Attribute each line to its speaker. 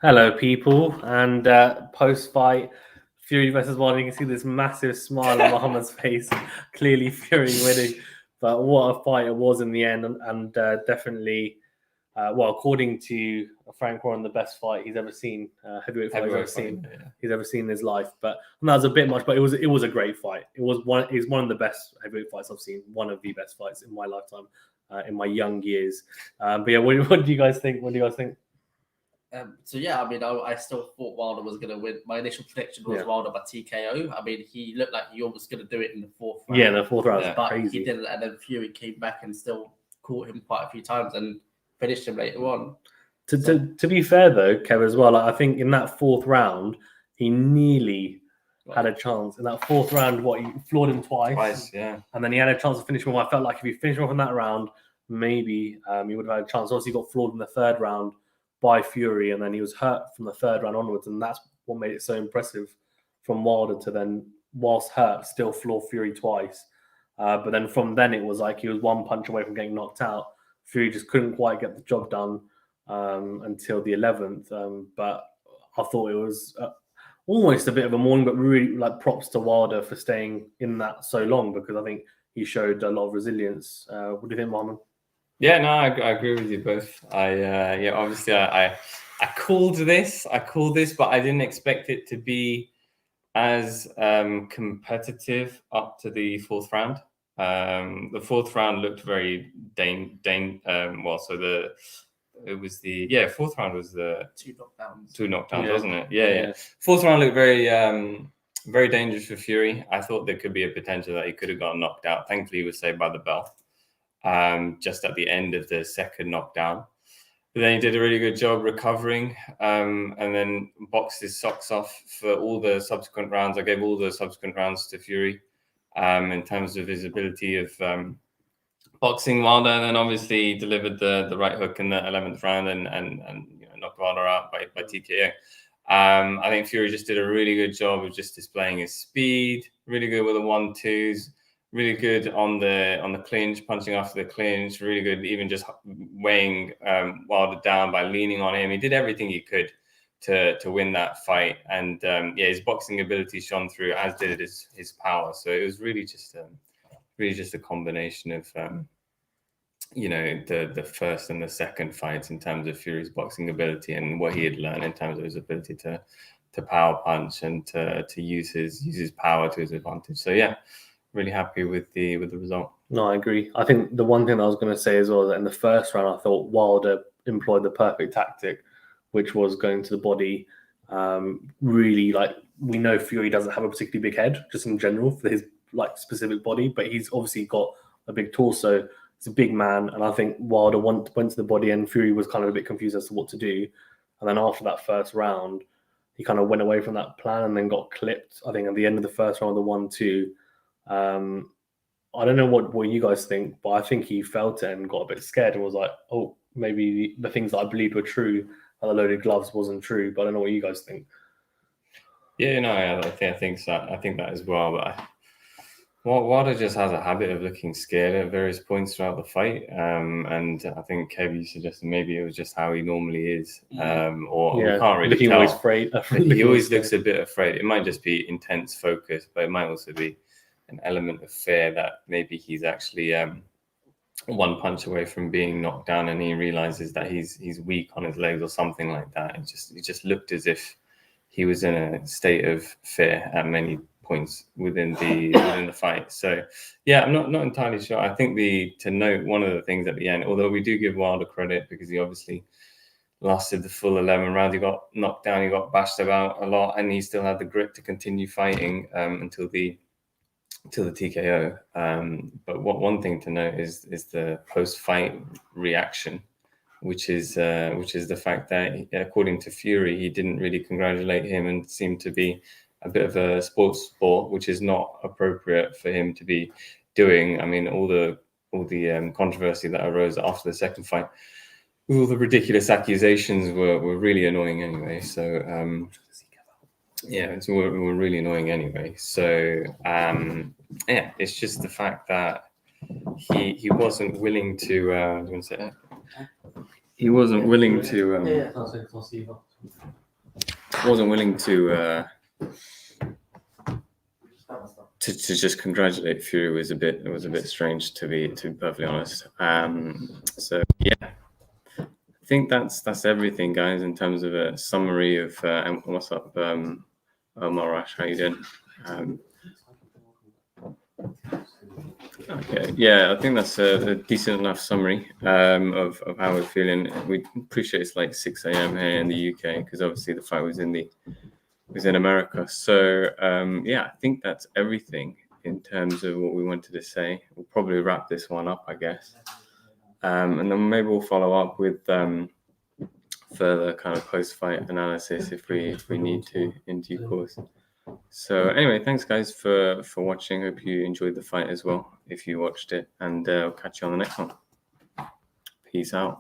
Speaker 1: Hello, people, and post-fight Fury versus Wilder, you can see this massive smile on Muhammad's face. Clearly, Fury winning, but what a fight it was in the end, and definitely, according to Frank Warren, the best fight he's ever seen, heavyweight fight he's ever seen in his life. But that was a bit much, but it was a great fight. It was one of the best heavyweight fights I've seen, one of the best fights in my lifetime, in my young years. But yeah, what do you guys think? What do you guys think?
Speaker 2: I still thought Wilder was going to win. My initial prediction was Wilder by TKO. I mean, he looked like he was going to do it in the fourth round.
Speaker 1: Yeah, the fourth round,
Speaker 2: but
Speaker 1: crazy.
Speaker 2: He didn't, and then Fury came back and still caught him quite a few times and finished him later on.
Speaker 1: To be fair though, Kev, as well, I think in that fourth round he nearly had a chance. In that fourth round, he floored him twice, and then he had a chance to finish him off. I felt like if he finished him off in that round, maybe he would have had a chance. Obviously, he got floored in the third round by Fury, and then he was hurt from the third round onwards, and that's what made it so impressive from Wilder to then, whilst hurt, still floor Fury twice. But then from then it was like he was one punch away from getting knocked out. Fury just couldn't quite get the job done until the 11th. But I thought it was almost a bit of a morning, but really like props to Wilder for staying in that so long, because I think he showed a lot of resilience. What do you think, Mohammed?
Speaker 3: Yeah, no, I agree with you both. Obviously I called this, but I didn't expect it to be as competitive up to the fourth round. The fourth round looked very fourth round was the two knockdowns, wasn't it? Yeah. Fourth round looked very very dangerous for Fury. I thought there could be a potential that he could have gotten knocked out. Thankfully, he was saved by the bell just at the end of the second knockdown. But then he did a really good job recovering, and then boxed his socks off for all the subsequent rounds. I gave all the subsequent rounds to Fury in terms of his ability of boxing Wilder, and then obviously delivered the right hook in the 11th round and knocked Wilder out by TKO. I think Fury just did a really good job of just displaying his speed, really good with the 1-2s, really good on the clinch, punching after the clinch, really good even just weighing Wilder down by leaning on him. He did everything he could to win that fight, and his boxing ability shone through, as did his power. So it was really just a combination of the first and the second fights in terms of Fury's boxing ability and what he had learned in terms of his ability to power punch and to use his power to his advantage. So yeah, really happy with the result.
Speaker 1: No, I agree. I think the one thing I was going to say as well is that in the first round, I thought Wilder employed the perfect tactic, which was going to the body. Really, like, we know Fury doesn't have a particularly big head, just in general, for his like specific body, but he's obviously got a big torso. He's a big man, and I think Wilder went to the body, and Fury was kind of a bit confused as to what to do. And then after that first round, he kind of went away from that plan and then got clipped. I think at the end of the first round, the 1-2. I don't know what you guys think, but I think he felt it and got a bit scared and was like, oh, maybe the things that I believed were true and the loaded gloves wasn't true. But I don't know what you guys think.
Speaker 3: Yeah, no, I think so. I think that as well. But Wilder just has a habit of looking scared at various points throughout the fight. And I think Kev, you suggested maybe it was just how he normally is. We can't really tell.
Speaker 1: Always afraid.
Speaker 3: He always looks a bit afraid. It might just be intense focus, but it might also be an element of fear that maybe he's actually one punch away from being knocked down, and he realizes that he's weak on his legs or something like that. It just looked as if he was in a state of fear at many points within the fight. So yeah, I'm not entirely sure. I think to note one of the things at the end, although we do give Wilder credit because he obviously lasted the full 11 rounds, he got knocked down, he got bashed about a lot, and he still had the grit to continue fighting until the TKO. But one thing to note is the post-fight reaction, which is the fact that, according to Fury, he didn't really congratulate him and seemed to be a bit of a sports sport, which is not appropriate for him to be doing. I mean, all the controversy that arose after the second fight, all the ridiculous accusations were really annoying anyway. So were really annoying anyway. So it's just the fact that he wasn't willing to. Do you want to say that? he wasn't willing to to just congratulate Fury. It was a bit strange, to be perfectly honest. So yeah, I think that's everything, guys, in terms of a summary of what's up, Marash, how you doing? Okay, yeah, I think that's a decent enough summary of how we're feeling. We appreciate it's like 6 a.m. here in the UK because obviously the fight was in America. So yeah, I think that's everything in terms of what we wanted to say. We'll probably wrap this one up, I guess, and then maybe we'll follow up with further kind of post-fight analysis if we need to in due course. So anyway, thanks guys for watching. Hope you enjoyed the fight as well if you watched it, and I'll catch you on the next one. Peace out.